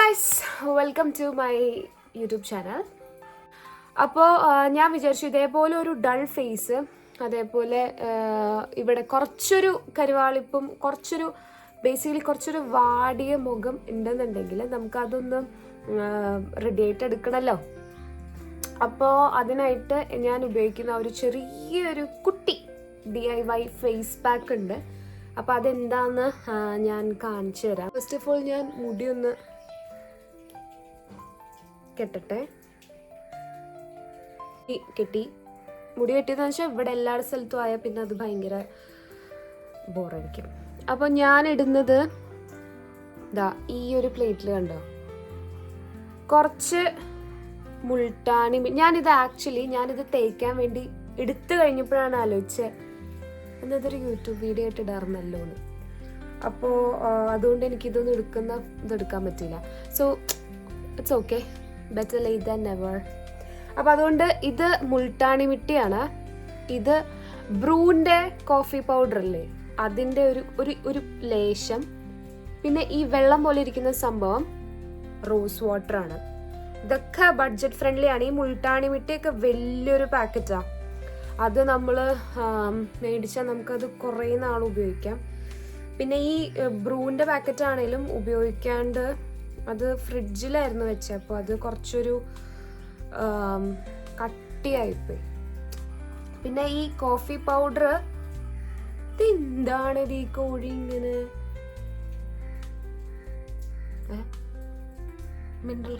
Guys, welcome to my YouTube channel. അപ്പോൾ ഞാൻ വിചാരിച്ചു ഇതേപോലെ ഒരു ഡൾ ഫേസ്, അതേപോലെ ഇവിടെ കുറച്ചൊരു കരുവാളിപ്പും ബേസിക്കലി കുറച്ചൊരു വാടിയ മുഖം ഉണ്ടെന്നുണ്ടെങ്കിൽ നമുക്കതൊന്ന് റെഡി ആയിട്ട് എടുക്കണമല്ലോ. അപ്പോൾ അതിനായിട്ട് ഞാൻ ഉപയോഗിക്കുന്ന ഒരു ചെറിയൊരു കുട്ടി DIY ഫേസ് പാക്ക് ഉണ്ട്. അപ്പോൾ അതെന്താന്ന് ഞാൻ കാണിച്ചു തരാം. ഫസ്റ്റ് ഓഫ് ഓൾ ഞാൻ മുടി ഒന്ന് കെട്ടട്ടെ. കെട്ടി മുടി കെട്ടിയെന്ന് വെച്ചാൽ ഇവിടെ എല്ലാ സ്ഥലത്തും ആയാൽ പിന്നെ അത് ഭയങ്കര ബോറടിക്കും. അപ്പോൾ ഞാൻ ഇടുന്നത് ഇതാ ഈ ഒരു പ്ലേറ്റിൽ കണ്ടോ, കുറച്ച് മുൾട്ടാണി. ഞാനിത് തേക്കാൻ വേണ്ടി എടുത്തു കഴിഞ്ഞപ്പോഴാണ് ആലോചിച്ചത് എന്നതൊരു യൂട്യൂബ് വീഡിയോ ആയിട്ട് ഇടാറുന്നല്ലോ എന്ന്. അപ്പോൾ അതുകൊണ്ട് എനിക്കിതൊന്നും ഇതെടുക്കാൻ പറ്റില്ല. So it's okay, better late than never. അപ്പോൾ അതുകൊണ്ട് ഇത് മുൾട്ടാണി മിട്ടിയാണ്. ഇത് ബ്രൂവിൻ്റെ കോഫി പൗഡർ അല്ലേ, അതിൻ്റെ ഒരു ലേശം. പിന്നെ ഈ വെള്ളം പോലെ ഇരിക്കുന്ന സംഭവം റോസ് വാട്ടർ ആണ്. ഇതൊക്കെ ബഡ്ജറ്റ് ഫ്രണ്ട്ലി ആണ്. ഈ മുൾട്ടാണി മിട്ടിയൊക്കെ വലിയൊരു പാക്കറ്റാണ്. അത് നമ്മൾ മേടിച്ചാൽ നമുക്കത് കുറേ നാൾ ഉപയോഗിക്കാം. പിന്നെ ഈ ബ്രൂവിൻ്റെ പാക്കറ്റ് ആണെങ്കിലും ഉപയോഗിക്കാണ്ട് അത് ഫ്രിഡ്ജിലായിരുന്നു വെച്ചത്. അപ്പോൾ അത് കുറച്ചൊരു കട്ടിയായിപ്പോയി. പിന്നെ ഈ കോഫി പൗഡർ, ഇതെന്താണിത് ഈ കോഴി ഇങ്ങനെ മിനറൽ?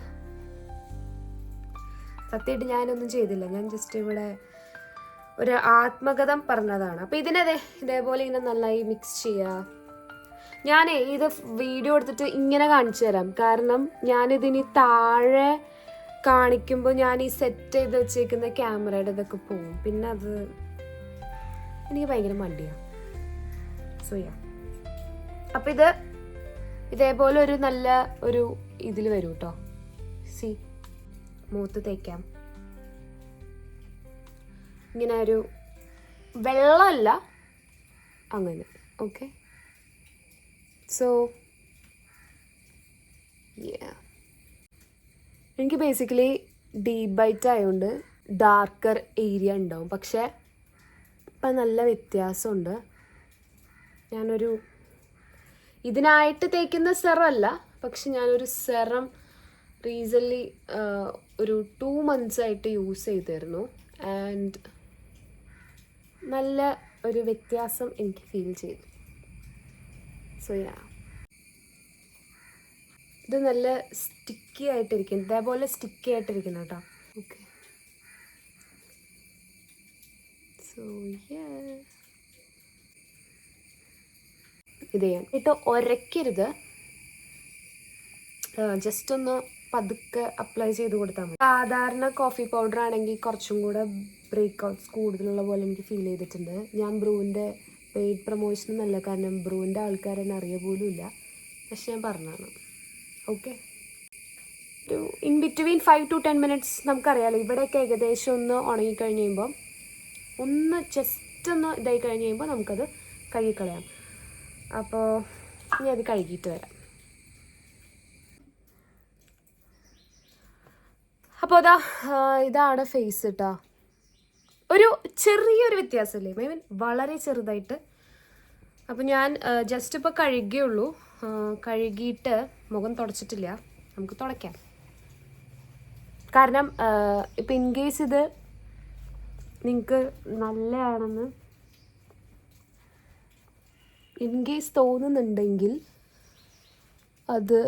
സത്യമായിട്ട് ഞാനൊന്നും ചെയ്തില്ല, ഞാൻ ജസ്റ്റ് ഇവിടെ ഒരു ആത്മകഥം പറഞ്ഞതാണ്. അപ്പോൾ ഇതേപോലെ ഇങ്ങനെ നന്നായി മിക്സ് ചെയ്യുക. ഇത് വീഡിയോ എടുത്തിട്ട് ഇങ്ങനെ കാണിച്ചു തരാം, കാരണം ഞാനിതിനി താഴെ കാണിക്കുമ്പോൾ ഞാൻ ഈ സെറ്റ് ചെയ്ത് വെച്ചേക്കുന്ന ക്യാമറയുടെ ഇതൊക്കെ പോവും. പിന്നെ അത് എനിക്ക് ഭയങ്കര മടിയാണ്. അപ്പം ഇതേപോലെ ഒരു നല്ല ഒരു ഇതിൽ വരും കേട്ടോ. മൂത്ത് തേക്കാം. ഇങ്ങനെ ഒരു വെള്ളമല്ല, അങ്ങനെ. ഓക്കെ, സോ എനിക്ക് ബേസിക്കലി ഡീപ് ബൈറ്റ് ആയതുകൊണ്ട് ഡാർക്കർ ഏരിയ ഉണ്ടാവും. പക്ഷേ ഇപ്പം നല്ല വ്യത്യാസമുണ്ട്. ഇതിനായിട്ട് തേക്കുന്ന സെറം അല്ല, പക്ഷെ ഞാനൊരു സെറം റീസെൻ്റ്ലി ഒരു 2 months ആയിട്ട് യൂസ് ചെയ്തിരുന്നു. ആൻഡ് നല്ല ഒരു വ്യത്യാസം എനിക്ക് ഫീൽ ചെയ്തു. ഇത് നല്ല സ്റ്റിക്കി ആയിട്ടിരിക്കും, ഇതേപോലെ സ്റ്റിക്കി ആയിട്ടിരിക്കണം കേട്ടോ. ഓക്കെ, ഇത് ചെയ്യാൻ ഉരയ്ക്കരുത്, ജസ്റ്റ് ഒന്ന് പതുക്കെ അപ്ലൈ ചെയ്ത് കൊടുത്താൽ മതി. സാധാരണ കോഫി പൗഡർ ആണെങ്കിൽ കുറച്ചും കൂടെ ബ്രേക്ക്ഔട്ട്സ് കൂടുതലുള്ള പോലെ എനിക്ക് ഫീൽ ചെയ്തിട്ടുണ്ട്. ഞാൻ ബ്രൂവിൻ്റെ പെയ്ഡ് പ്രൊമോഷനൊന്നല്ല, കാരണം ബ്രൂവിൻ്റെ ആൾക്കാരെന്നെ അറിയ പോലും ഇല്ല, പക്ഷെ ഞാൻ പറഞ്ഞതാണ്. ഓക്കെ, ഒരു ഇൻ ബിറ്റ്വീൻ 5 to 10 minutes നമുക്കറിയാമല്ലോ. ഇവിടെയൊക്കെ ഏകദേശം ഒന്ന് ഉണങ്ങിക്കഴിഞ്ഞ് കഴിയുമ്പം, ജസ്റ്റ് ഒന്ന് ഇതായി കഴിഞ്ഞ് കഴിയുമ്പോൾ നമുക്കത് കഴുകിക്കളയാം. അപ്പോൾ ഇനി അത് കഴുകിയിട്ട് വരാം. അപ്പോൾ ഇതാണ് ഫേസ് കേട്ടോ. ഒരു ചെറിയൊരു വ്യത്യാസമില്ലേ, മീൻ വളരെ ചെറുതായിട്ട്. അപ്പോൾ ഞാൻ ജസ്റ്റ് ഇപ്പോൾ കഴുകിയുള്ളൂ. കഴുകിയിട്ട് മുഖം തുടച്ചിട്ടില്ല, നമുക്ക് തുടയ്ക്കാം. കാരണം ഇപ്പം ഇൻ കേസ് ഇത് നിങ്ങൾക്ക് നല്ലതാണെന്ന് തോന്നുന്നുണ്ടെങ്കിൽ അത്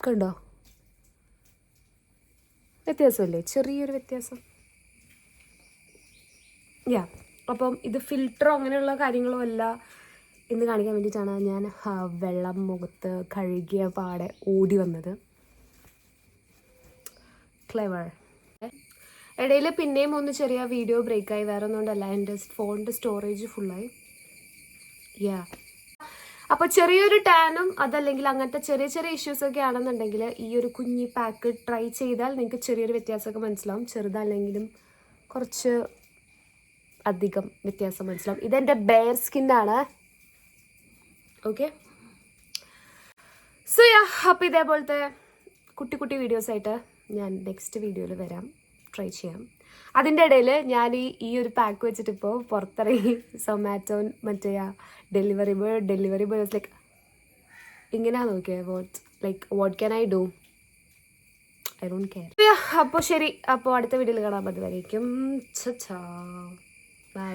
കണ്ടോ, വ്യത്യാസമല്ലേ, ചെറിയൊരു വ്യത്യാസം. അപ്പം ഇത് ഫിൽറ്ററോ അങ്ങനെയുള്ള കാര്യങ്ങളോ അല്ല എന്ന് കാണിക്കാൻ വേണ്ടിയിട്ടാണ് ഞാൻ വെള്ളം മുഖത്ത് കഴുകിയ പാടെ ഓടി വന്നത്. ക്ലെവർ. ഇടയിൽ പിന്നെയും ഒന്ന് ചെറിയ വീഡിയോ ബ്രേക്കായി, വേറെ ഒന്നുകൊണ്ടല്ല, എൻ്റെ ഫോണിൻ്റെ സ്റ്റോറേജ് ഫുള്ളായി. അപ്പോൾ ചെറിയൊരു ടാനും അതല്ലെങ്കിൽ അങ്ങനത്തെ ചെറിയ ചെറിയ ഇഷ്യൂസൊക്കെ ആണെന്നുണ്ടെങ്കിൽ ഈ ഒരു കുഞ്ഞി പാക്ക് ട്രൈ ചെയ്താൽ നിങ്ങൾക്ക് ചെറിയൊരു വ്യത്യാസമൊക്കെ മനസ്സിലാവും. ചെറുതല്ലെങ്കിലും കുറച്ച് അധികം വ്യത്യാസം മനസ്സിലാവും. ഇതെൻ്റെ ബെയർ സ്കിന്നാണ്. ഓക്കെ, സോ അപ്പോൾ ഇതേപോലത്തെ കുട്ടി കുട്ടി വീഡിയോസായിട്ട് ഞാൻ നെക്സ്റ്റ് വീഡിയോയിൽ വരാം, ട്രൈ ചെയ്യാം. അതിൻ്റെ ഇടയിൽ ഞാൻ ഈ ഒരു പാക്ക് വെച്ചിട്ട് ഇപ്പോൾ പുറത്തിറങ്ങി സൊമാറ്റോ മറ്റേ ഡെലിവറി ബോയ് ലൈക്ക് ഇങ്ങനെയാണ് നോക്കിയത്. What can I do, I don't care. അപ്പോൾ ശരി, അപ്പോൾ അടുത്ത വീഡിയോയിൽ കാണാൻ. അതുവരേക്കും ബൈ.